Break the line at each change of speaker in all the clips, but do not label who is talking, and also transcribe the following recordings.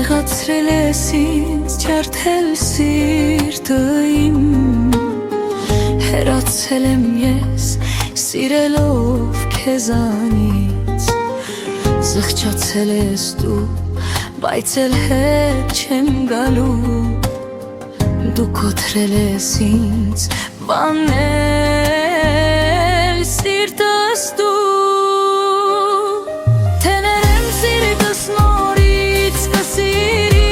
Նեղացրել ես ինձ, ջարդել սիրտը իմ, հեռացել եմ ես, սիրելով քեզանից, զղջացել ես դու, բայց էլ հետ չեմ գալու, դու կոտրել ես ինձ, բանել սիրտս դու, թեներեմ սիրտս նորից կսիրի,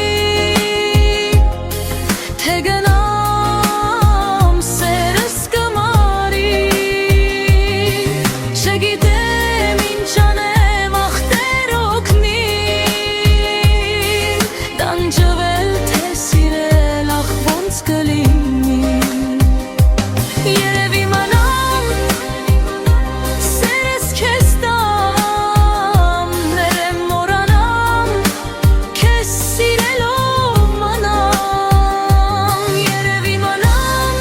թե գնամ սերս կմարի, չգիտեմ ինչ անեմ ախտեր օգնի, տանջվել թե սիրել ախ ոնց կլինի, երևի մանամ սերս քեզ տամ, ներեմ մորանամ քեզ սիրելով մանամ, երևի մանամ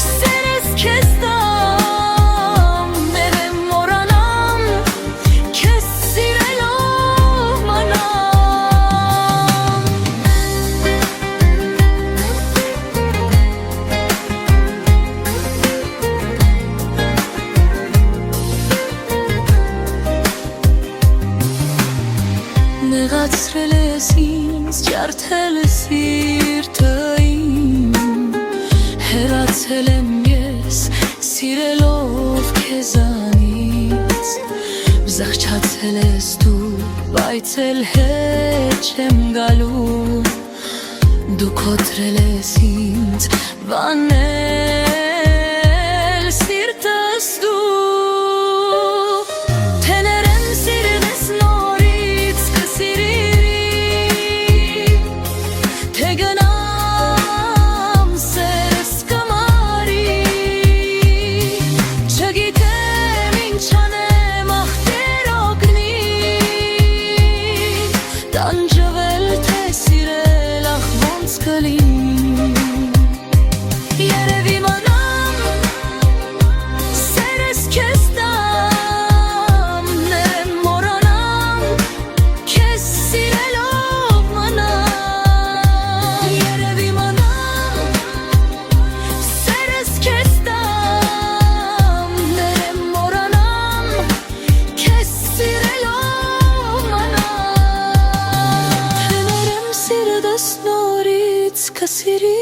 սերս քեզ տամ, ներեմ մորանամ քեզ սիրելով մանամ. Նեղացրել ես ինձ, ջարդել սիրտը իմ, հեռացել եմ ես, սիրելով քեզանից, զղջացել ես դու, բայց էլ հետ չեմ գալու, դու կոտրել ես ինձ, բանել սիրտս դու, թեներեմ սիրտս նորից կսիրի, թե գնամ սերս կմարի, չգիտեմ ինչ անեմ ախտեր օգնի, տանջվել թե սիրել ախ ոնց կլինի, երևի մանամ սերս քեզ տամ, ներեմ մորանամ քեզ սիրելով մանամ, երևի մանամ սերս քեզ տամ, ներեմ մորանամ քեզ սիրելով մանամ, թեներեմ սիրտս նորից կսիրի,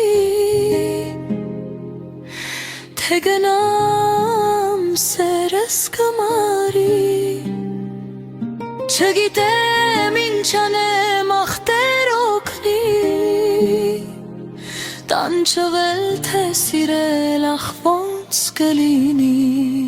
թե գնամ սերս կմարի, չգիտեմ ինչ անեմ ախտեր օգնի, տանջվել թե սիրել ախ ոնց կլինի.